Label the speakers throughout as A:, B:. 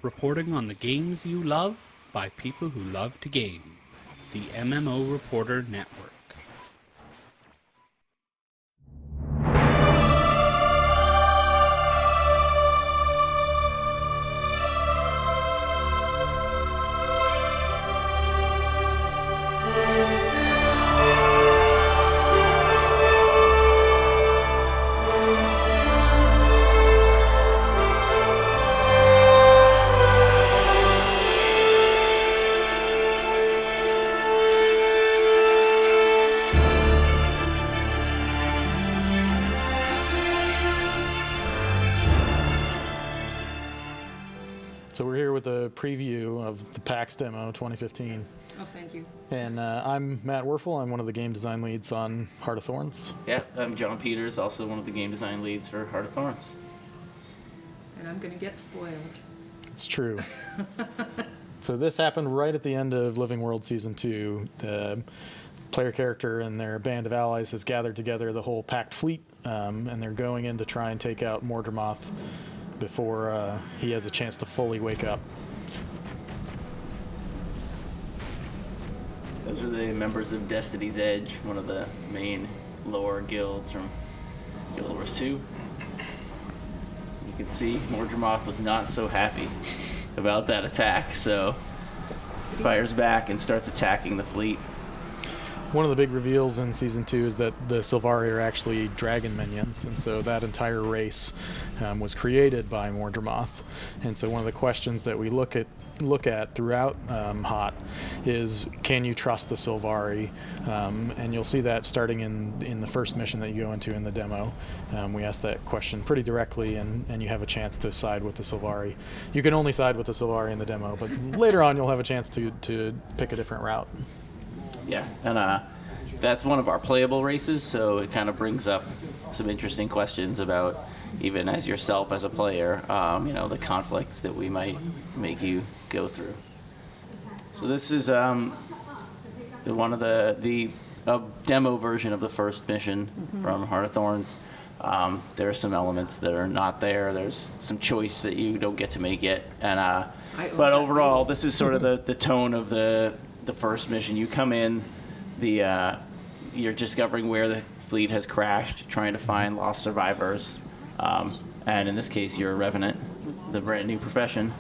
A: reporting on the games you love by people who love to game. The MMO Reporter Network.
B: So we're here with a preview of the PAX demo 2015.
C: Oh, thank you.
B: And I'm Matt Wuerffel. I'm one of the game design leads on Heart of Thorns.
D: Yeah, I'm John Peters, also one of the game design leads for Heart of Thorns.
C: And I'm going to get spoiled.
B: It's true. So this happened right at the end of Living World Season 2. The player character and their band of allies has gathered together the whole packed fleet, and they're going in to try and take out Mordremoth before he has a chance to fully wake up.
D: Those are the members of Destiny's Edge, one of the main lore guilds from Guild Wars 2. You can see Mordremoth was not so happy about that attack, so fires back and starts attacking the fleet.
B: One of the big reveals in Season 2 is that the Sylvari are actually dragon minions, and so that entire race was created by Mordremoth. And so one of the questions that we look at throughout HOT is, can you trust the Sylvari? And you'll see that starting in the first mission that you go into in the demo. We ask that question pretty directly, and you have a chance to side with the Sylvari. You can only side with the Sylvari in the demo, but later on you'll have a chance to pick a different route.
D: Yeah, and that's one of our playable races, so it kind of brings up some interesting questions about, even as yourself as a player, the conflicts that we might make you go through. So this is one of the demo version of the first mission from Heart of Thorns. There are some elements that are not there. There's some choice that you don't get to make yet, and but overall, this is sort of the tone of the first mission. You come in, you're discovering where the fleet has crashed, trying to find lost survivors, and in this case, you're a Revenant, the brand new profession.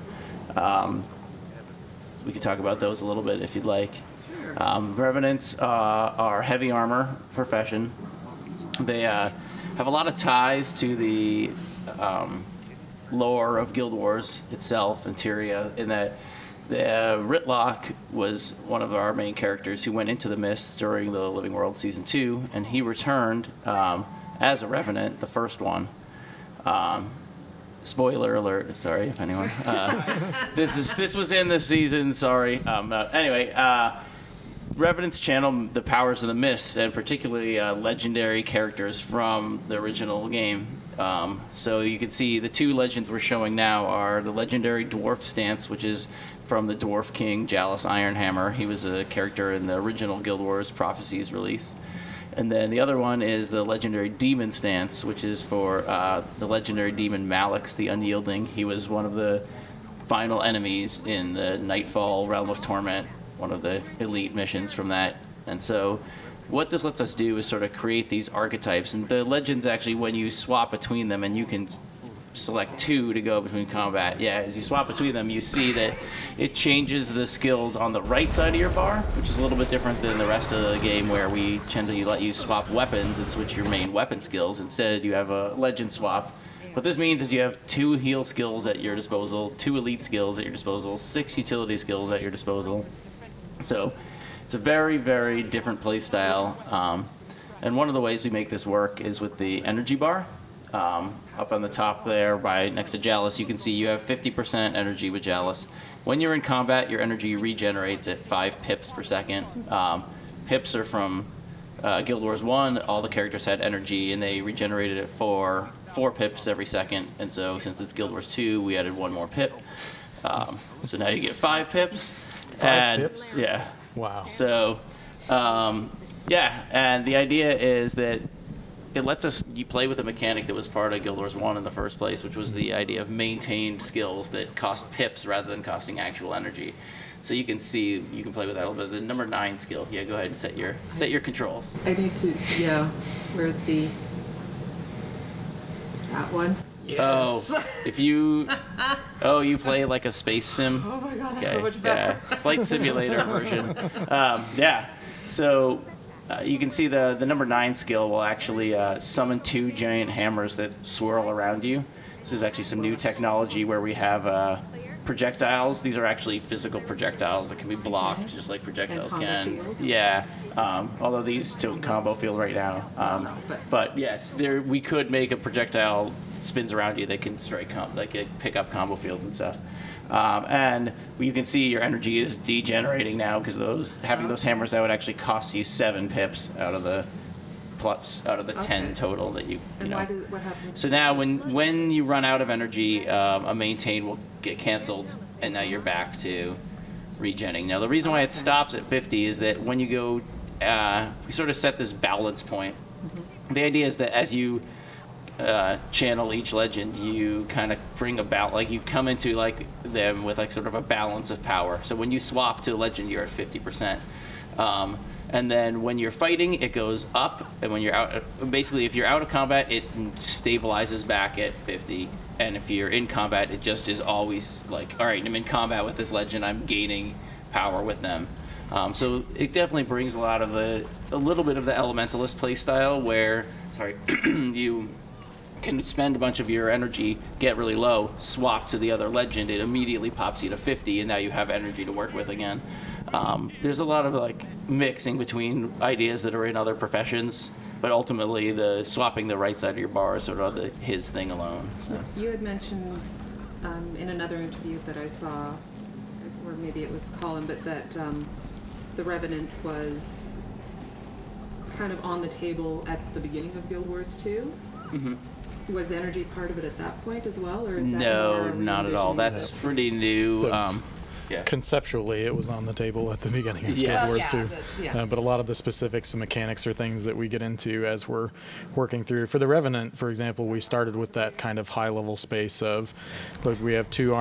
D: We could talk about those a little bit if you'd like. Revenants are heavy armor profession. They have a lot of ties to the lore of Guild Wars itself and Tyria, in that Ritlock was one of our main characters who went into the Mists during the Living World Season 2, and he returned as a Revenant, the first one. Spoiler alert, sorry if anyone. This was in the season, sorry. Anyway, Revenants channel the powers of the Mists, and particularly legendary characters from the original game. So you can see the two legends we're showing now are the legendary Dwarf Stance, which is from the Dwarf King, Jalus Ironhammer. He was a character in the original Guild Wars Prophecies release. And then the other one is the legendary Demon Stance, which is for the legendary demon Malix the Unyielding. He was one of the final enemies in the Nightfall Realm of Torment, one of the elite missions from that. And so what this lets us do is sort of create these archetypes. And the legends actually, when you swap between them, and you can select two to go between combat. Yeah, as you swap between them, you see that it changes the skills on the right side of your bar, which is a little bit different than the rest of the game, where we tend to let you swap weapons and switch your main weapon skills. Instead, you have a legend swap. What this means is you have 2 heal skills at your disposal, 2 elite skills at your disposal, 6 utility skills at your disposal. So it's a very, very different play style. And one of the ways we make this work is with the energy bar. Up on the top there, next to Jalus, you can see you have 50% energy with Jalus. When you're in combat, your energy regenerates at 5 pips per second. Pips are from Guild Wars 1. All the characters had energy, and they regenerated it for 4 pips every second. And so since it's Guild Wars 2, we added 1 more pip. So now you get 5 pips.
B: 5 pips?
D: Yeah.
B: Wow.
D: So, and the idea is that it lets us you play with a mechanic that was part of Guild Wars 1 in the first place, which was the idea of maintained skills that cost pips rather than costing actual energy. So you can see, you can play with that a little bit. The number 9 skill, yeah, go ahead and set your controls.
C: I need to, yeah, where's that one?
D: Yes. Oh, if you play like a space sim.
C: Oh my god, that's so much better.
D: Yeah, flight simulator version. Yeah, so you can see the number 9 skill will actually summon 2 giant hammers that swirl around you. This is actually some new technology where we have projectiles. These are actually physical projectiles that can be blocked, just like projectiles can.
C: Fields.
D: Yeah, although these don't combo field right now. But yes, we could make a projectile spins around you that can strike, pick up combo fields and stuff. And you can see your energy is degenerating now because having those hammers out actually costs you 7 pips out of the 10 total that you
C: And
D: know.
C: what happens?
D: So now when you run out of energy, a maintain will get canceled, and now you're back to regenning. Now the reason why it stops at 50 is that when you go, we sort of set this balance point. Mm-hmm. The idea is that as you channel each legend, you kind of bring about, like, you come into them with sort of a balance of power. So when you swap to a legend, you're at 50%. And then when you're fighting, it goes up, and when you're out, basically if you're out of combat, it stabilizes back at 50. And if you're in combat, it just is always like, all right, I'm in combat with this legend, I'm gaining power with them. So it definitely brings a little bit of the elementalist playstyle where, you can spend a bunch of your energy, get really low, swap to the other legend, it immediately pops you to 50, and now you have energy to work with again. There's a lot of mixing between ideas that are in other professions, but ultimately the swapping the right side of your bar is sort of his thing alone. So.
C: You had mentioned in another interview that I saw, or maybe it was Colin, but that the Revenant was kind of on the table at the beginning of Guild Wars 2. Mm-hmm. Was energy part of it at that point as well, or is that
D: No, not at all. That's pretty new. Yeah.
B: Conceptually, it was on the table at the beginning of Guild Wars 2. But a lot of the specifics and mechanics are things that we get into as we're working through. For the Revenant, for example, we started with that kind of high-level space of, look, we have 2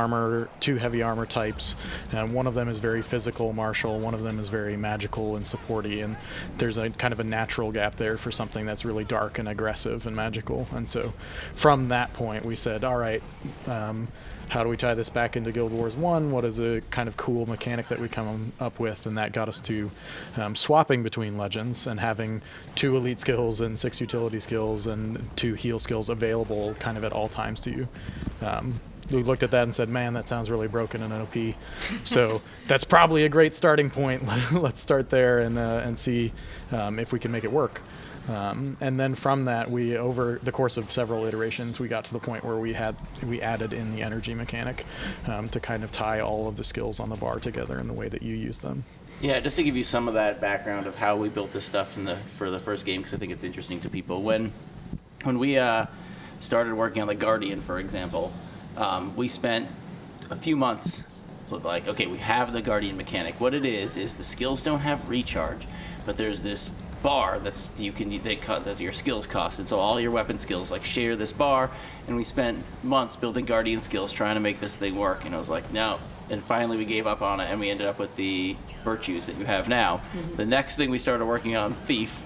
B: heavy armor types, and one of them is very physical, martial, one of them is very magical and supporty, and there's a kind of a natural gap there for something that's really dark and aggressive and magical. And so from that point, we said, all right, how do we tie this back into Guild Wars 1? What is a kind of cool mechanic that we come up with? And that got us to swapping between legends and having 2 elite skills and 6 utility skills and 2 heal skills available kind of at all times to you. We looked at that and said, man, that sounds really broken and OP. So that's probably a great starting point. Let's start there and see if we can make it work. And then from that, over the course of several iterations, we got to the point where we added in the energy mechanic to kind of tie all of the skills on the bar together in the way that you use them.
D: Yeah, just to give you some of that background of how we built this stuff for the first game, because I think it's interesting to people. When we started working on the Guardian, for example, we spent a few months okay, we have the Guardian mechanic. What it is the skills don't have recharge, but there's this bar that's your skills cost, and so all your weapon skills share this bar. And we spent months building Guardian skills trying to make this thing work, and I was like, no. And finally we gave up on it, and we ended up with the virtues that you have now. Mm-hmm. The next thing we started working on, Thief.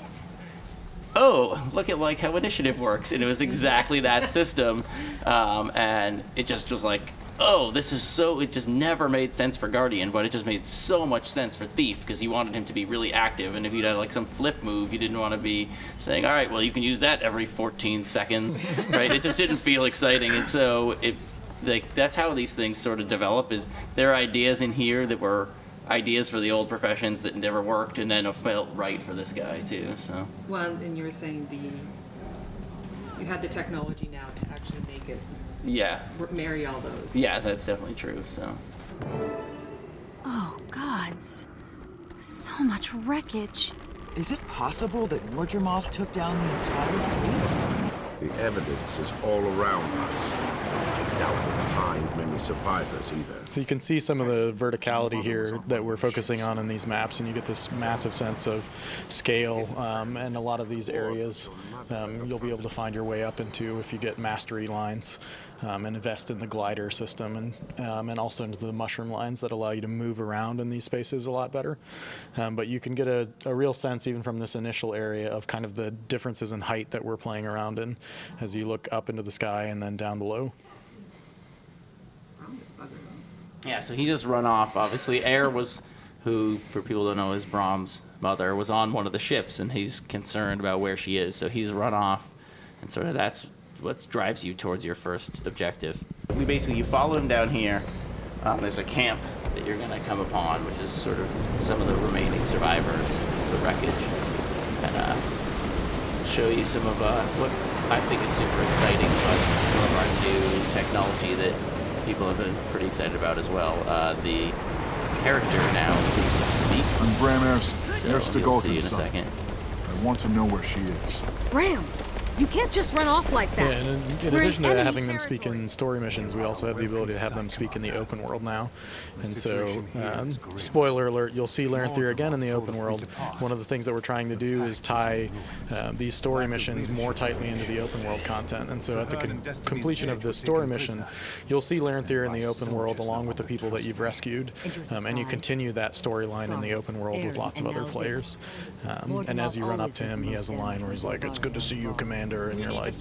D: Oh, look at how initiative works, and it was exactly that system, and it just was like, oh, this is it just never made sense for Guardian, but it just made so much sense for Thief, because you wanted him to be really active, and if you had some flip move, you didn't want to be saying, all right, well, you can use that every 14 seconds, right? It just didn't feel exciting, and so that's how these things sort of develop, is there are ideas in here that were ideas for the old professions that never worked, and then it felt right for this guy, too, so.
C: Well, and you were saying you had the technology now to actually make it marry all those.
D: Yeah, that's definitely true, so.
E: Oh, gods. So much wreckage.
F: Is it possible that Mordremoth took down the entire fleet? The evidence is all around us. I doubt we'll find many survivors either.
B: So you can see some of the verticality here that we're focusing on in these maps, and you get this massive sense of scale, and a lot of these areas you'll be able to find your way up into if you get mastery lines and invest in the glider system, and also into the mushroom lines that allow you to move around in these spaces a lot better. But you can get a real sense even from this initial area of kind of the differences in height that we're playing around in as you look up into the sky and then down below.
D: Yeah, so he just run off. Obviously, Air was, who, for people who don't know, is Brahm's mother, was on one of the ships, and he's concerned about where she is. So he's run off, and sort of that's what drives you towards your first objective. You follow him down here. There's a camp that you're going to come upon, which is sort of some of the remaining survivors of the wreckage, and show you some of what I think is super exciting about some of our new technology that people have been pretty excited about as well. The character now is able to speak.
G: I'm Bram
D: You'll see in a second.
G: I want to know where she is.
H: Bram, you can't just run off like that.
B: Yeah, and in addition to having them speak in story missions, we also have the ability to have them speak in the open world now. And so, spoiler alert, you'll see Larenthir again in the open world. One of the things that we're trying to do is tie these story missions more tightly into the open world content. And so at the completion of this story mission, you'll see Larenthir in the open world along with the people that you've rescued. And you continue that storyline in the open world with lots of other players. And as you run up to him, he has a line where he's like, "It's good to see you, Commander," and you're like,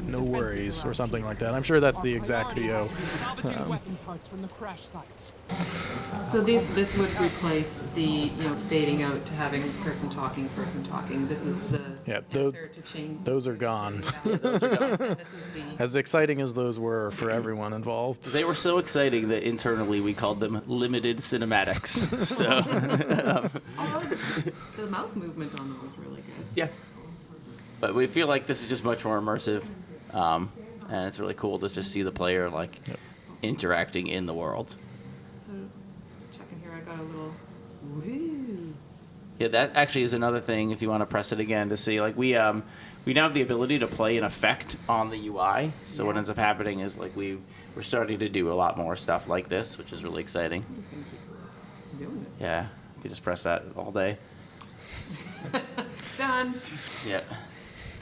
B: "No worries," or something like that. I'm sure that's the exact VO.
C: So this would replace the fading out to having person talking. This is the answer to change.
B: Those are gone.
D: Those are gone.
C: This is the
B: As exciting as those were for everyone involved.
D: They were so exciting that internally we called them limited cinematics. So,
C: the mouth movement on them was really good.
D: yeah. But we feel like this is just much more immersive, and it's really cool to just see the player interacting in the world.
C: So let's check in here. I got a little woo.
D: Yeah, that actually is another thing. If you want to press it again to see, like we now have the ability to play an effect on the UI. So what ends up happening is we're starting to do a lot more stuff like this, which is really exciting.
C: I'm just gonna keep doing it.
D: Yeah, you can just press that all day.
C: Done.
D: Yeah.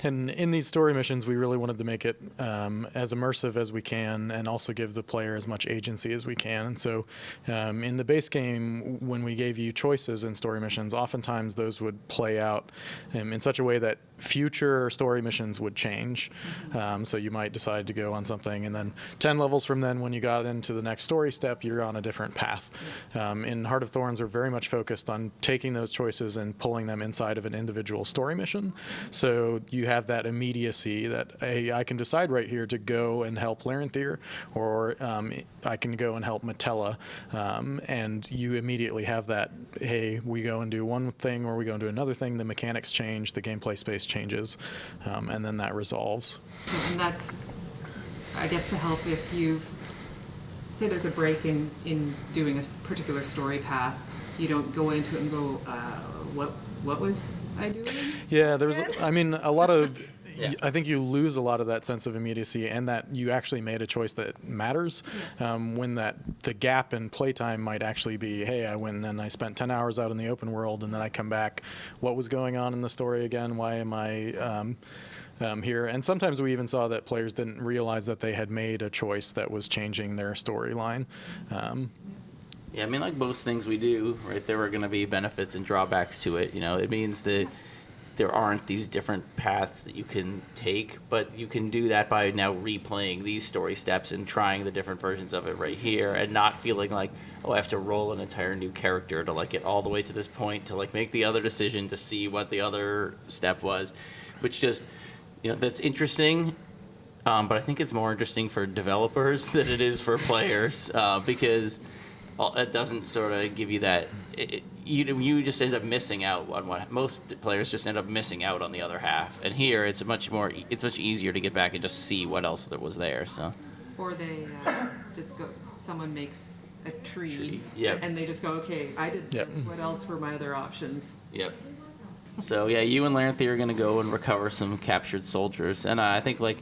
B: And in these story missions, we really wanted to make it as immersive as we can and also give the player as much agency as we can. And so in the base game, when we gave you choices in story missions, oftentimes those would play out in such a way that future story missions would change. So you might decide to go on something, and then 10 levels from then, when you got into the next story step, you're on a different path. In Heart of Thorns, we're very much focused on taking those choices and pulling them inside of an individual story mission. So you have that immediacy that, hey, I can decide right here to go and help Larenthir, or I can go and help Metella, and you immediately have that, hey, we go and do one thing or we go and do another thing, the mechanics change, the gameplay space changes, and then that resolves.
C: And that's, I guess, to help if you've, say there's a break in doing a particular story path, you don't go into it and go, what was I doing?
B: Yeah, there's, I mean, a lot of,
D: Yeah.
B: I think you lose a lot of that sense of immediacy and that you actually made a choice that matters, when the gap in playtime might actually be, hey, I went and I spent 10 hours out in the open world and then I come back. What was going on in the story again? Why am I here? And sometimes we even saw that players didn't realize that they had made a choice that was changing their storyline.
D: Yeah, I mean, like most things we do, right, there are going to be benefits and drawbacks to it. You know, it means that there aren't these different paths that you can take, but you can do that by now replaying these story steps and trying the different versions of it right here, and not feeling like, oh, I have to roll an entire new character to like get all the way to this point to like make the other decision to see what the other step was, which just, you know, that's interesting. But I think it's more interesting for developers than it is for players, because it doesn't sort of give you that. You just end up missing out on what most players just end up missing out on the other half. And here, it's much easier to get back and just see what else there was there. So.
C: Or they just go. Someone makes a tree,
D: Yep.
C: and they just go, okay, I did this.
B: Yep.
C: What else were my other options?
D: Yep. So yeah, you and Lanthe are going to go and recover some captured soldiers. And I think like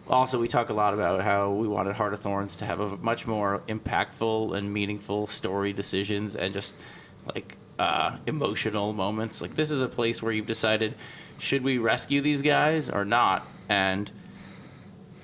D: also we talk a lot about how we wanted Heart of Thorns to have a much more impactful and meaningful story decisions and just like emotional moments. Like this is a place where you've decided, should we rescue these guys or not? And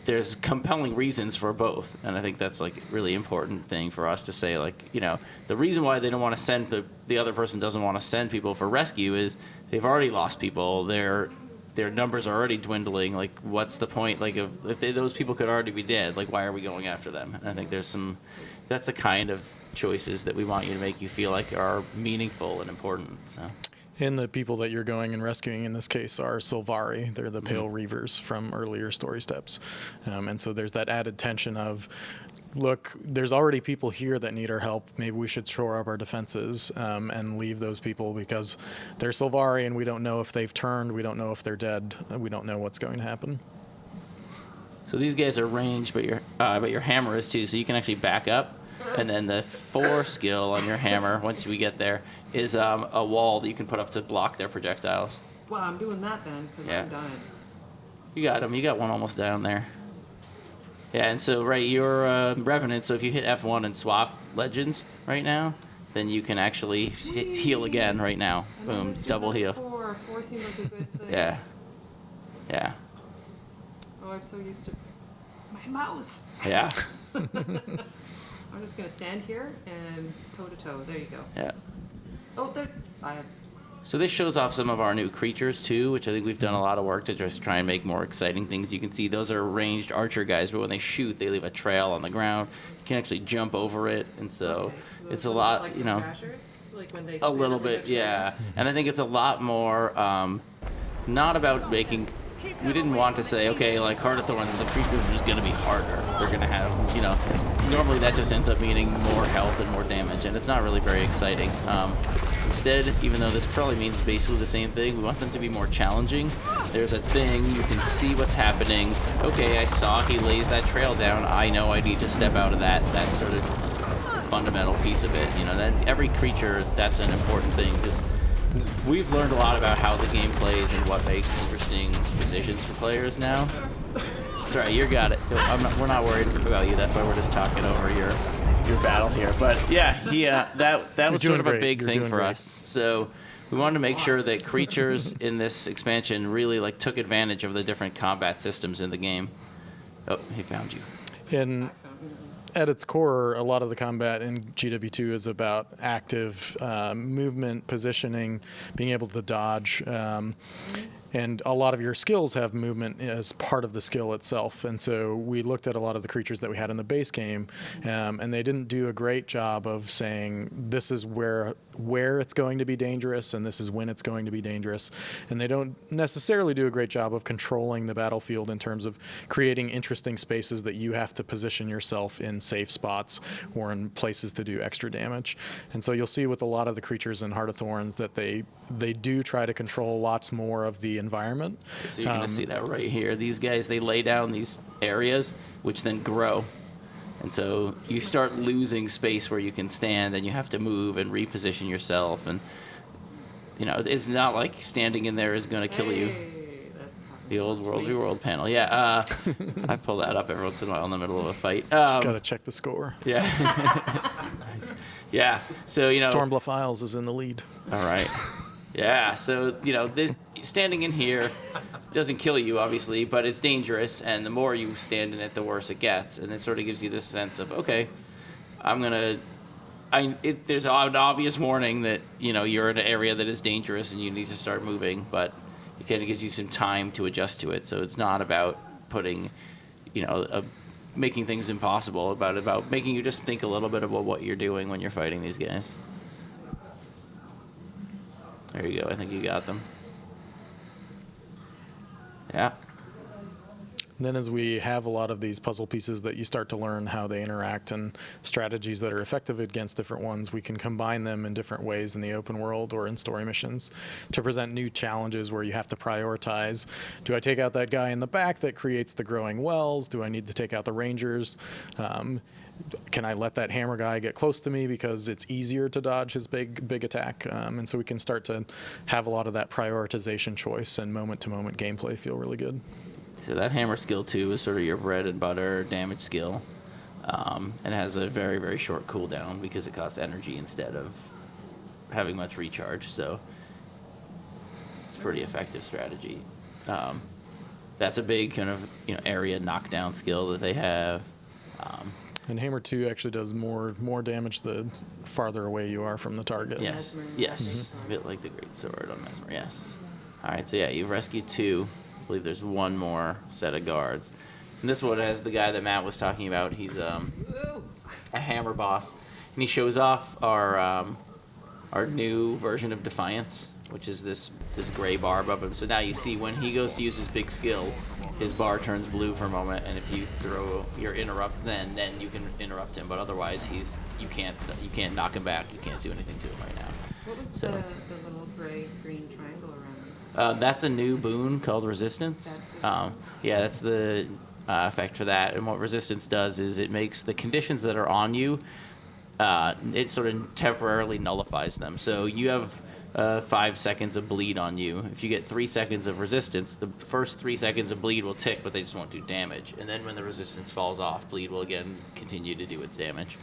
D: there's compelling reasons for both, and I think that's like a really important thing for us to say. Like, you know, the reason why they don't want to send the other person doesn't want to send people for rescue is they've already lost people. Their numbers are already dwindling. Like, what's the point? Like, if those people could already be dead, like, why are we going after them? And I think that's the kind of choices that we want you to make you feel like are meaningful and important. So.
B: And the people that you're going and rescuing in this case are Sylvari. They're the Pale Reavers from earlier story steps. And so there's that added tension of, look, there's already people here that need our help. Maybe we should shore up our defenses and leave those people because they're Sylvari and we don't know if they've turned. We don't know if they're dead. We don't know what's going to happen. So
D: these guys are ranged, but your hammer is too. So you can actually back up. And then the 4 skill on your hammer, once we get there, is a wall that you can put up to block their projectiles.
C: Well, I'm doing that then, because I'm dying.
D: You got him. You got one almost down there. Yeah, and so, right, you're Revenant, so if you hit F1 and swap legends right now, then you can actually heal again right now. Boom, double heal.
C: 4 seemed like a good thing.
D: Yeah. Yeah.
C: Oh, I'm so used to my mouse.
D: Yeah.
C: I'm just going to stand here and toe-to-toe. There you go.
D: Yeah.
C: Oh, there.
D: So this shows off some of our new creatures, too, which I think we've done a lot of work to just try and make more exciting things. You can see those are ranged archer guys, but when they shoot, they leave a trail on the ground. You can actually jump over it, and so it's a lot,
C: like
D: you know,
C: like when they
D: a little bit, yeah. And I think it's a lot more not about making... We didn't want to say, okay, like Heart of Thorns, the creatures are just going to be harder. They're going to have, you know, normally that just ends up meaning more health and more damage, and it's not really very exciting. Instead, even though this probably means basically the same thing, we want them to be more challenging. There's a thing, you can see what's happening. Okay, I saw he lays that trail down. I know I need to step out of that sort of fundamental piece of it. You know, that every creature, that's an important thing, because we've learned a lot about how the game plays and what makes interesting decisions for players now. That's right, you got it. We're not worried about you. That's why we're just talking over your battle here. But yeah, that was sort of a big thing for us. So we wanted to make sure that creatures in this expansion really like took advantage of the different combat systems in the game. Oh, he found you.
B: And at its core, a lot of the combat in GW2 is about active movement, positioning, being able to dodge, and a lot of your skills have movement as part of the skill itself. And so we looked at a lot of the creatures that we had in the base game, and they didn't do a great job of saying this is where it's going to be dangerous and this is when it's going to be dangerous. And they don't necessarily do a great job of controlling the battlefield in terms of creating interesting spaces that you have to position yourself in safe spots or in places to do extra damage. And so you'll see with a lot of the creatures in Heart of Thorns that they do try to control lots more of the environment.
D: So you're going to see that right here. These guys, they lay down these areas, which then grow. And so you start losing space where you can stand, and you have to move and reposition yourself. And, you know, it's not like standing in there is going to kill you. The old World v. World panel. Yeah, I pull that up every once in a while in the middle of a fight.
B: Just got to check the score.
D: Yeah. Nice. Yeah, so, you know.
B: Stormbluff Isles is in the lead.
D: All right. Yeah, so, you know, standing in here doesn't kill you, obviously, but it's dangerous, and the more you stand in it, the worse it gets. And it sort of gives you this sense of, okay, there's an obvious warning that, you know, you're in an area that is dangerous and you need to start moving, but it kind of gives you some time to adjust to it. So it's not about putting, you know, making things impossible, about making you just think a little bit about what you're doing when you're fighting these guys. There you go. I think you got them. Yeah.
B: Then as we have a lot of these puzzle pieces that you start to learn how they interact and strategies that are effective against different ones, we can combine them in different ways in the open world or in story missions to present new challenges where you have to prioritize. Do I take out that guy in the back that creates the growing wells? Do I need to take out the rangers? Can I let that hammer guy get close to me because it's easier to dodge his big attack? And so we can start to have a lot of that prioritization choice and moment-to-moment gameplay feel really good.
D: So that hammer skill, too, is sort of your bread and butter damage skill. And has a very, very short cooldown because it costs energy instead of having much recharge. So it's a pretty effective strategy. That's a big kind of area knockdown skill that they have.
B: And Hammer 2 actually does more damage the farther away you are from the target.
D: Yes, yes. A bit like the Great Sword on Mesmer, yes. All right, so yeah, you've rescued 2. I believe there's one more set of guards. And this one has the guy that Matt was talking about. He's a hammer boss. And he shows off our new version of Defiance, which is this gray bar above him. So now you see when he goes to use his big skill, his bar turns blue for a moment, and if you throw your interrupts, then you can interrupt him. But otherwise, you can't knock him back. You can't do anything to him right now.
C: What was the little gray-green triangle around it?
D: That's a new boon called Resistance. That's the effect for that. And what Resistance does is it makes the conditions that are on you, it sort of temporarily nullifies them. So you have 5 seconds of bleed on you. If you get 3 seconds of resistance, the first 3 seconds of bleed will tick, but they just won't do damage. And then when the resistance falls off, bleed will again continue to do its damage.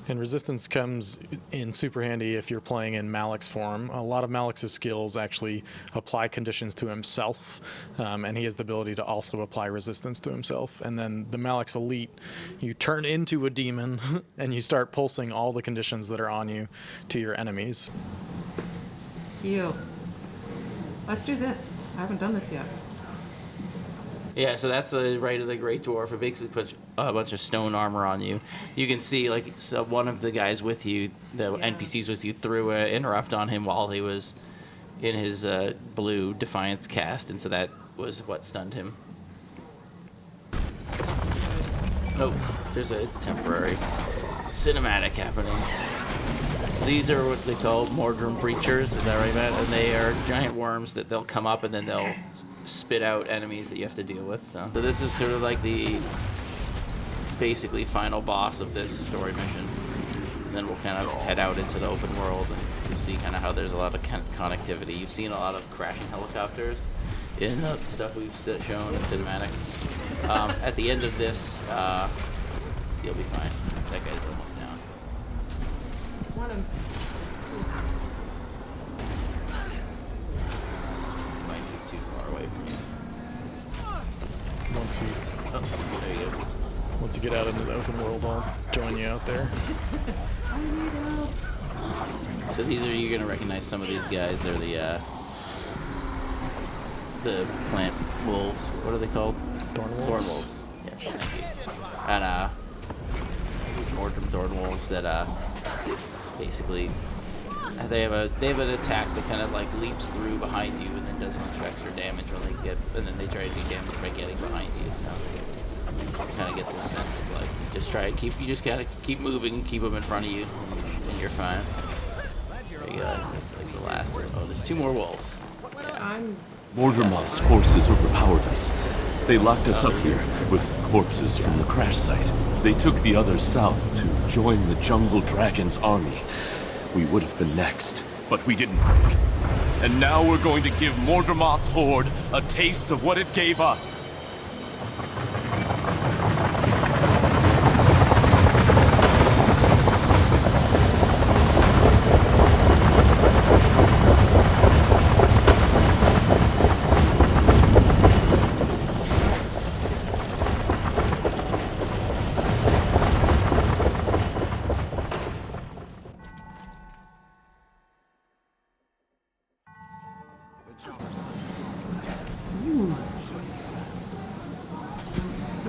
B: And resistance comes in super handy if you're playing in Malik's form. A lot of Malik's skills actually apply conditions to himself, and he has the ability to also apply resistance to himself. And then the Malik's Elite, you turn into a demon, and you start pulsing all the conditions that are on you to your enemies.
C: Let's do this. I haven't done this yet.
D: Yeah, so that's the Rite of the Great Dwarf. It basically puts a bunch of stone armor on you. You can see, one of the guys with you, the NPCs with you, threw an interrupt on him while he was in his blue Defiance cast, and so that was what stunned him. Nope, there's a temporary cinematic happening. These are what they call Mordrum Breachers, is that right, Matt? And they are giant worms that they'll come up and then they'll spit out enemies that you have to deal with. So this is sort of like the basically final boss of this story mission. And then we'll kind of head out into the open world and you'll see kind of how there's a lot of connectivity. You've seen a lot of crashing helicopters in the stuff we've shown in cinematic. At the end of this, you'll be fine. That guy's almost down.
C: Want him.
D: Might be too far away from you. There you go.
B: Once you get out into the open world, I'll join you out there.
C: I need help.
D: So you're gonna recognize some of these guys. They're the plant wolves. What are they called?
B: Thorn wolves.
D: Thorn wolves. Yes, thank you. And these Mordrum thorn wolves that basically they have an attack that kind of like leaps through behind you and then does a bunch of extra damage when then they try to do damage by getting behind you. So you kind of get this sense of like you just kind of keep moving and keep them in front of you and you're fine. There you go. That's like the last one. Oh, there's 2 more wolves. Yeah.
I: Mordremoth's forces overpowered us. They locked us up here with corpses from the crash site. They took the others south to join the Jungle Dragon's army. We would have been next, but we didn't break. And now we're going to give Mordremoth's horde a taste of what it gave us.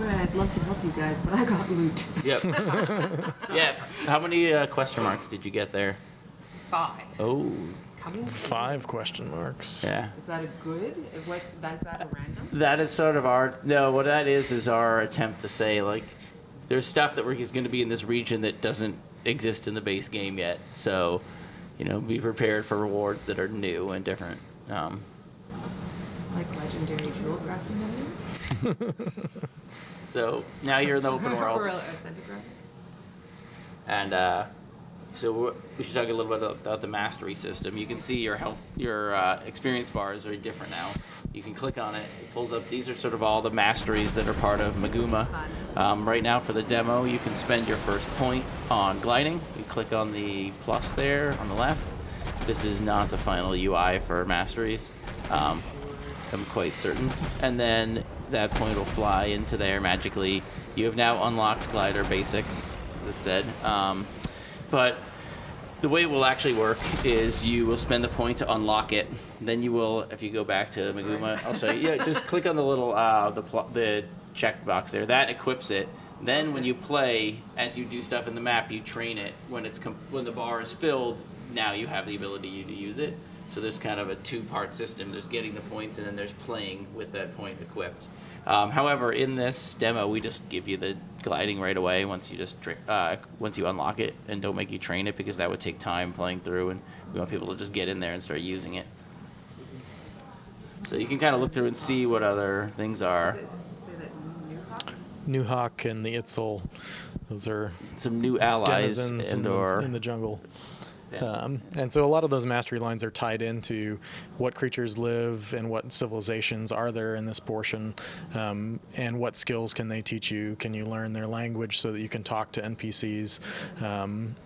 C: I'd love to help you guys, but I got loot.
D: Yep. Yeah. How many question marks did you get there?
C: 5.
D: Oh.
B: 5 question marks.
D: Yeah.
C: Is that a good? Is that a random?
D: That is sort of what that is our attempt to say, like, there's stuff that is going to be in this region that doesn't exist in the base game yet. So, be prepared for rewards that are new and different.
C: Like legendary jewel crafting items?
D: So now you're in the open world.
C: Or a centigrade?
D: And so we should talk a little bit about the mastery system. You can see your experience bar is very different now. You can click on it. It pulls up. These are sort of all the masteries that are part of Maguma. Right now for the demo, you can spend your first point on gliding. You click on the plus there on the left. This is not the final UI for masteries. I'm quite certain. And then that point will fly into there magically. You have now unlocked glider basics, as it said. But the way it will actually work is you will spend the point to unlock it. Then you will, if you go back to Maguma, I'll show you. Yeah, just click on the little the check box there. That equips it. Then when you play, as you do stuff in the map, you train it. When the bar is filled, now you have the ability to use it. So there's kind of a two-part system. There's getting the points, and then there's playing with that point equipped. However, in this demo, we just give you the gliding right away once you unlock it, and don't make you train it because that would take time playing through, and we want people to just get in there and start using it. So you can kind of look through and see what other things are.
C: Say that
B: New Hawk and the Itzel, those are
D: some new allies
B: denizens in the jungle.
D: Yeah.
B: And so a lot of those mastery lines are tied into what creatures live and what civilizations are there in this portion, and what skills can they teach you. Can you learn their language so that you can talk to NPCs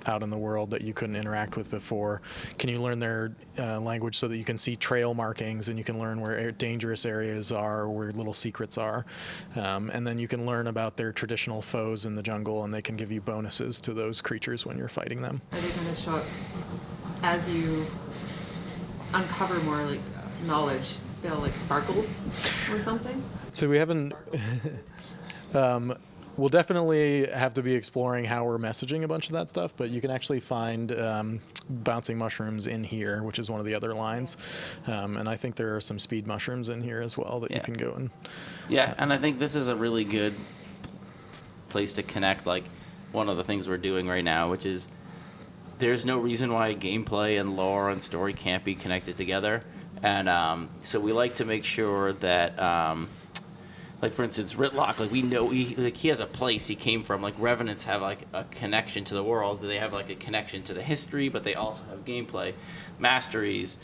B: out in the world that you couldn't interact with before? Can you learn their language so that you can see trail markings and you can learn where dangerous areas are, where little secrets are? And then you can learn about their traditional foes in the jungle, and they can give you bonuses to those creatures when you're fighting them.
C: Are they going to show up as you uncover more like knowledge? They'll like sparkle or something?
B: So we haven't. We'll definitely have to be exploring how we're messaging a bunch of that stuff, but you can actually find bouncing mushrooms in here, which is one of the other lines. And I think there are some speed mushrooms in here as well that you can go and.
D: Yeah, and I think this is a really good place to connect, like, one of the things we're doing right now, which is there's no reason why gameplay and lore and story can't be connected together. And so we like to make sure that, like, for instance, Ritlock, like, we know he has a place he came from. Like, Revenants have, like, a connection to the world. They have, like, a connection to the history, but they also have gameplay. Masteries,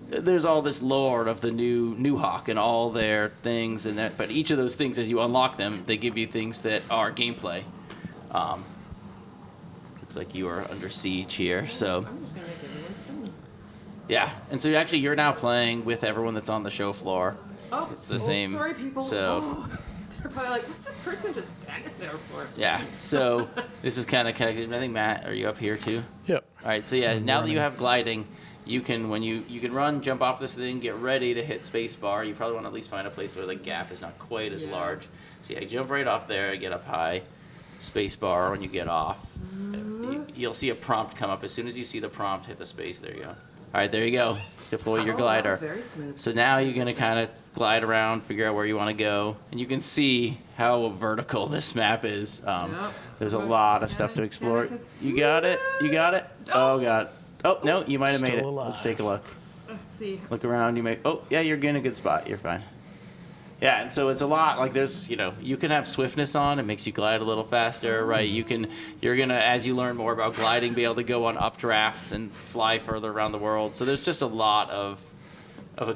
D: there's all this lore of the new Hawk and all their things, and that. But each of those things, as you unlock them, they give you things that are gameplay. Looks like you are under siege here, so.
C: I'm just going to make everyone stone.
D: Yeah, and so actually you're now playing with everyone that's on the show floor.
C: Oh,
D: it's the same.
C: Sorry, people.
D: So.
C: Oh, they're probably like, what's this person just standing there for?
D: Yeah, so this is kind of connected. I think, Matt, are you up here too?
B: Yep.
D: All right, so yeah, now that you have gliding, you can you can run, jump off this thing, get ready to hit spacebar. You probably want to at least find a place where the gap is not quite as large. So yeah, jump right off there, get up high, spacebar when you get off. You'll see a prompt come up. As soon as you see the prompt, hit the space. There you go. All right, there you go. Deploy your glider.
C: That was very smooth.
D: So now you're going to kind of glide around, figure out where you want to go. And you can see how vertical this map is. There's a lot of stuff to explore. You got it? You got it? Oh, God. Oh, no, you might have made it. Let's take a look.
C: Let's see.
D: Look around. You may. Oh, yeah, you're in a good spot. You're fine. Yeah, and so it's a lot. Like, there's, you can have swiftness on. It makes you glide a little faster, right? You're gonna, as you learn more about gliding, be able to go on updrafts and fly further around the world. So there's just a lot of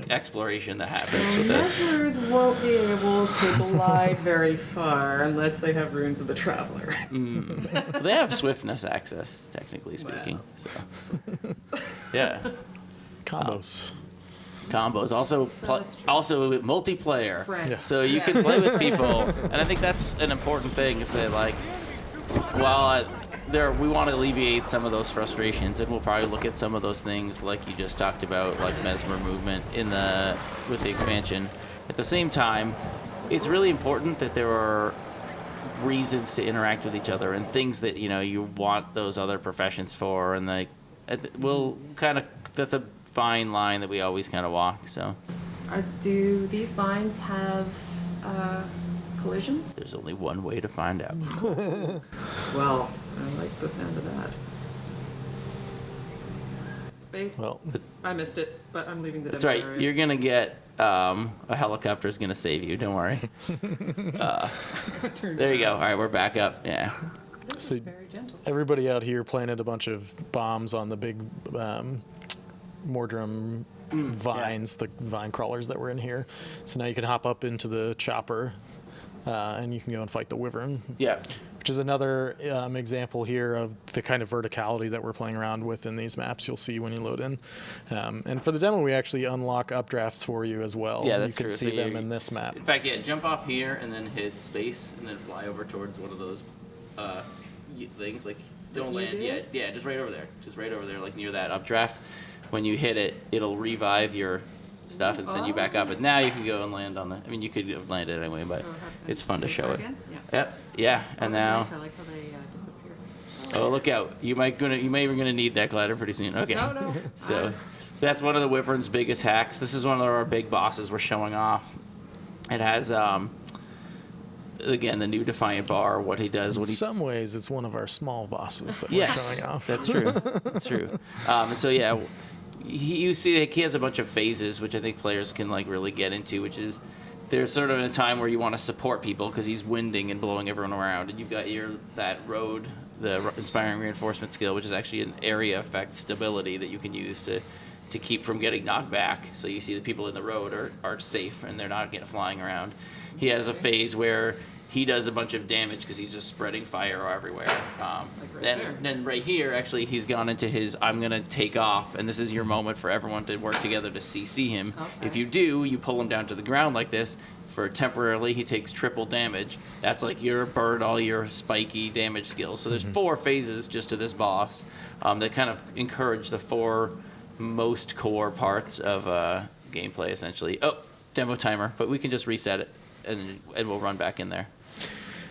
D: exploration that happens with this.
C: Adventurers won't be able to glide very far unless they have runes of the traveler.
D: Well, they have swiftness access, technically speaking.
C: Wow.
D: So. Yeah.
B: Combos.
D: Combos, also multiplayer,
C: Yeah.
D: so you can play with people, and I think that's an important thing. Is that, like, we want to alleviate some of those frustrations, and we'll probably look at some of those things like you just talked about, like mesmer movement with the expansion. At the same time, it's really important that there are reasons to interact with each other and things that you want those other professions for, and that's a fine line that we always kind of walk. So
C: Do these vines have collision?
D: There's only one way to find out.
C: Well, I like the sound of that. Space.
B: Well,
C: I missed it, but I'm leaving the
D: That's
C: demo
D: right.
C: area.
D: You're gonna get a helicopter's gonna save you. Don't worry. There you go. All right, we're back up. Yeah.
C: This
B: So-
C: is very gentle.
B: everybody out here planted a bunch of bombs on the big Mordrum vines, the vine crawlers that were in here. So now you can hop up into the chopper and you can go and fight the wyvern.
D: Yeah.
B: Which is another example here of the kind of verticality that we're playing around with in these maps. You'll see when you load in. And for the demo, we actually unlock updrafts for you as well.
D: Yeah, that's
B: you can
D: true.
B: see
D: So
B: them
D: you-
B: in this map.
D: In fact, yeah, jump off here and then hit space and then fly over towards one of those things. Like, don't
C: you
D: land
C: did?
D: yet. Yeah, just right over there. Just right over there, like near that updraft. When you hit it, it'll revive your stuff and send you back up. And now you can go and land on the. I mean, you could have landed anyway, but it's fun to show it.
C: Again? Yeah.
D: Yep. Yeah. And now.
C: Nice. I like how they disappear.
D: Oh, look out! You may even gonna need that glider pretty soon. Okay.
C: No.
D: So that's one of the Wyvern's big attacks. This is one of our big bosses we're showing off. It has again the new Defiant Bar. What he does.
B: In
D: What he
B: some ways, it's one of our small bosses that
D: yes,
B: we're showing off.
D: that's true. That's true. And so yeah, you see like, he has a bunch of phases, which I think players can like really get into, which is. There's sort of a time where you want to support people because he's winding and blowing everyone around, and you've got that road, the inspiring reinforcement skill, which is actually an area effect stability that you can use to keep from getting knocked back. So you see the people in the road are safe and they're not getting flying around. He has a phase where he does a bunch of damage because he's just spreading fire everywhere. Then right here, actually, he's gone into his I'm going to take off, and this is your moment for everyone to work together to CC him.
C: Okay.
D: If you do, you pull him down to the ground like this. For temporarily, he takes triple damage. That's like your burn all your spiky damage skills. So there's 4 phases just to this boss that kind of encourage the 4 most core parts of gameplay, essentially. Oh, demo timer, but we can just reset it, and we'll run back in there.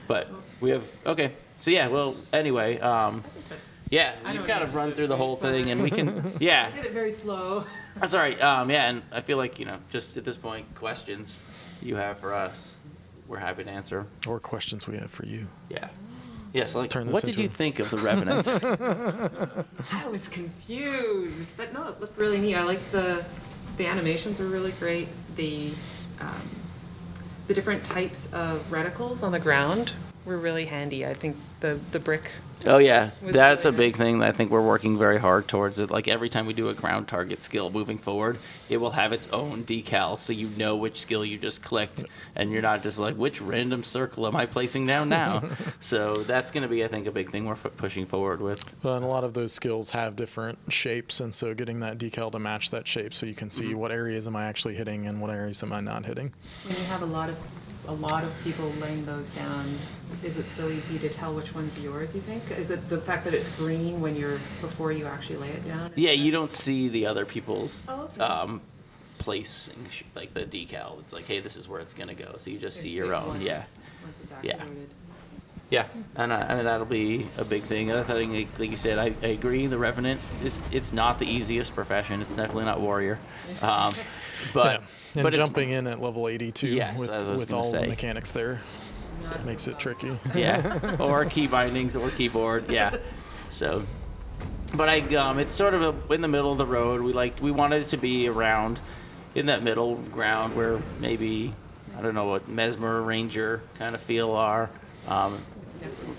D: But we have, okay. So yeah, well, anyway, yeah,
C: I
D: we've
C: know
D: kind
C: what
D: of
C: you
D: run
C: did.
D: through the whole thing, and we can, yeah.
C: I did it very slow.
D: That's all right. Yeah, and I feel like, just at this point, questions you have for us, we're happy to answer.
B: Or questions we have for you.
D: Yeah. Yes, like,
B: Turn this
D: what did
B: into
D: you think of the Revenant?
C: I was confused, but no, it looked really neat. I like the animations were really great. The different types of reticles on the ground were really handy. I think the brick.
D: Oh yeah,
C: Was
D: that's
C: really
D: a big
C: nice.
D: thing that I think we're working very hard towards. It like every time we do a ground target skill moving forward, it will have its own decal, so you know which skill you just clicked, and you're not just like, which random circle am I placing down now? So that's going to be, I think, a big thing we're pushing forward with.
B: Well, and a lot of those skills have different shapes, and so getting that decal to match that shape so you can see what areas am I actually hitting and what areas am I not hitting.
C: When you have a lot of people laying those down, is it still easy to tell which one's yours, you think? Is it the fact that it's green before you actually lay it down?
D: Yeah, you don't see the other people's
C: Oh, okay.
D: placing, like the decal. It's like, hey, this is where it's going to go. So you just see
C: It's
D: your
C: like
D: own.
C: once
D: Yeah.
C: once it's
D: Yeah.
C: activated.
D: Yeah, and I mean that'll be a big thing. Another thing, like you said, I agree. The Revenant it's not the easiest profession. It's definitely not warrior, but
B: Yeah. And
D: but
B: jumping in at level 82
D: Yes, that's what I was
B: with
D: gonna
B: all the
D: say.
B: mechanics there, so it makes it tricky.
D: yeah, or key bindings or keyboard. Yeah, so. But it's sort of in the middle of the road. We wanted it to be around in that middle ground where maybe I don't know what Mesmer Ranger kind of feel are.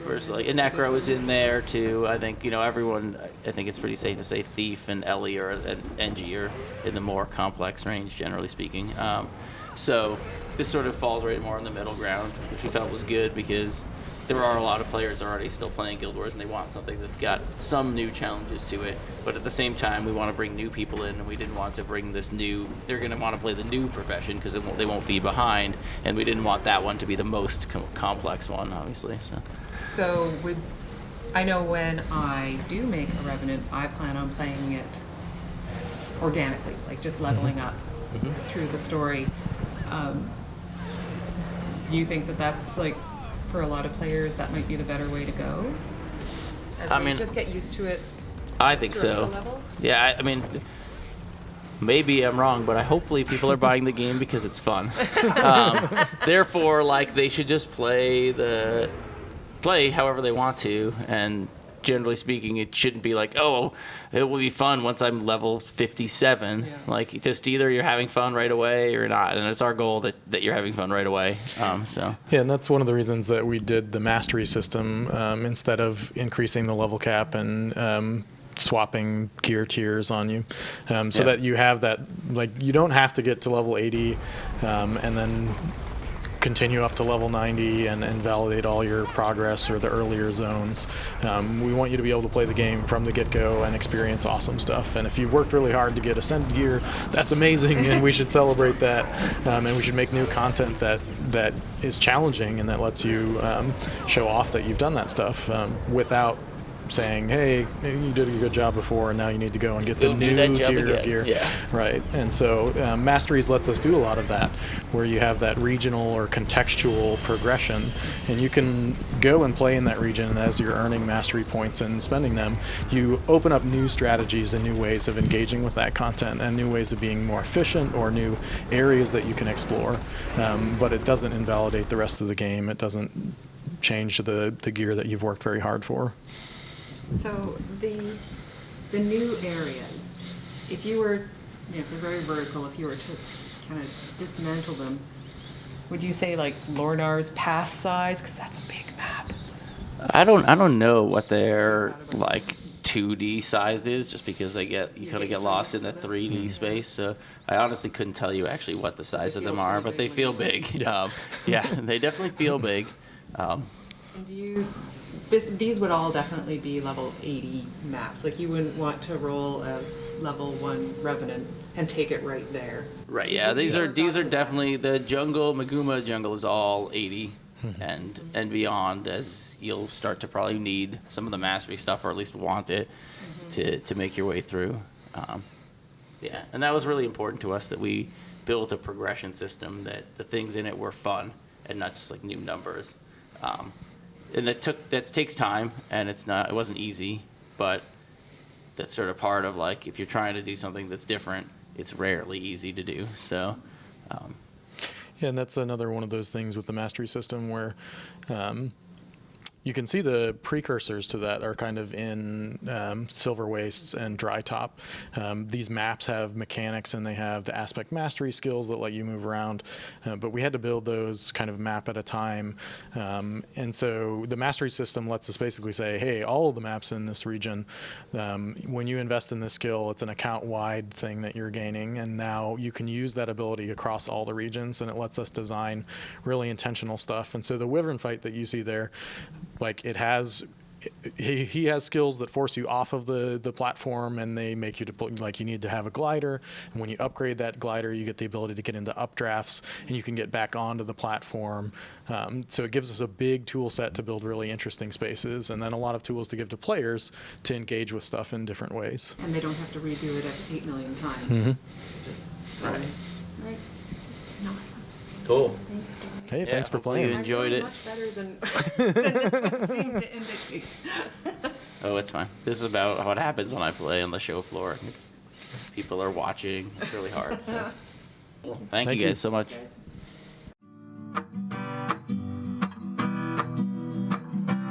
D: Whereas like Necro is in there too. I think everyone. I think it's pretty safe to say Thief and Ellie and Engie are in the more complex range, generally speaking. So this sort of falls right more in the middle ground, which we felt was good because there are a lot of players already still playing Guild Wars and they want something that's got some new challenges to it. But at the same time, we want to bring new people in, and we didn't want to bring this new. They're going to want to play the new profession because they won't be behind, and we didn't want that one to be the most complex one, obviously.
C: So I know when I do make a Revenant, I plan on playing it organically, like just leveling up through the story. Do you think that that's like, for a lot of players, that might be the better way to go? As
D: I
C: we
D: mean,
C: just get used to it.
D: I think
C: throughout
D: so.
C: the levels?
D: Yeah, I mean, maybe I'm wrong, but hopefully people are buying the game because it's fun. Therefore, like, they should just play however they want to, and generally speaking, it shouldn't be like, oh, it will be fun once I'm level 57. Yeah. Like, just either you're having fun right away or not, and it's our goal that you're having fun right away. Yeah,
B: and that's one of the reasons that we did the mastery system instead of increasing the level cap and swapping gear tiers on you, so that you have that, like, you don't have to get to level 80 and then continue up to level 90 and validate all your progress or the earlier zones. We want you to be able to play the game from the get-go and experience awesome stuff. And if you've worked really hard to get Ascended gear, that's amazing, and we should celebrate that. And we should make new content that is challenging and that lets you show off that you've done that stuff without saying, hey, you did a good job before, and now you need to go and get the new tier of gear.
D: Yeah.
B: Right. And so Masteries lets us do a lot of that, where you have that regional or contextual progression, and you can go and play in that region, and as you're earning mastery points and spending them, you open up new strategies and new ways of engaging with that content and new ways of being more efficient or new areas that you can explore. But it doesn't invalidate the rest of the game. It doesn't change the gear that you've worked very hard for.
C: So the new areas, if you were, they're very vertical, if you were to kind of dismantle them, would you say like Lornar's Pass size? Because that's a big map.
D: I don't know what their like 2D size is, just because you kind of get lost in the 3D space. So I honestly couldn't tell you actually what the size of them are, but they feel big. Yeah, they definitely feel big.
C: And these would all definitely be level 80 maps. Like, you wouldn't want to roll a level 1 Revenant and take it right there.
D: Right, yeah. These are definitely the jungle. Maguma jungle is all 80 and beyond, as you'll start to probably need some of the mastery stuff, or at least want it to make your way through. Yeah, and that was really important to us, that we built a progression system, that the things in it were fun and not just like new numbers. And that takes time, and it wasn't easy, but that's sort of part of, like, if you're trying to do something that's different, it's rarely easy to do. So,
B: yeah, and that's another one of those things with the mastery system where you can see the precursors to that are kind of in Silver Wastes and Dry Top. These maps have mechanics, and they have the aspect mastery skills that let you move around, but we had to build those kind of map at a time. And so the mastery system lets us basically say, hey, all of the maps in this region, when you invest in this skill, it's an account-wide thing that you're gaining, and now you can use that ability across all the regions, and it lets us design really intentional stuff. And so the Wyvern fight that you see there, like, it has, he has skills that force you off of the platform, and they make you you need to have a glider, and when you upgrade that glider, you get the ability to get into updrafts, and you can get back onto the platform. So it gives us a big tool set to build really interesting spaces, and then a lot of tools to give to players to engage with stuff in different ways.
C: And they don't have to redo it 8 million times.
B: Mm-hmm.
C: Right. Just awesome.
D: Cool.
C: Thanks, guys.
B: Hey, thanks for playing.
D: You enjoyed it.
C: Much better than this would seem to indicate.
D: Oh, it's fine. This is about what happens when I play on the show floor. People are watching. It's really hard. So, thank you guys so much.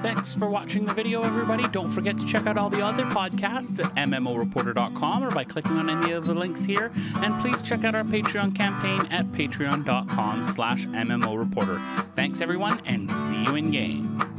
A: Thanks for watching the video, everybody. Don't forget to check out all the other podcasts at MMOreporter.com or by clicking on any of the links here. And please check out our Patreon campaign at patreon.com/MMOreporter. Thanks, everyone, and see you in game.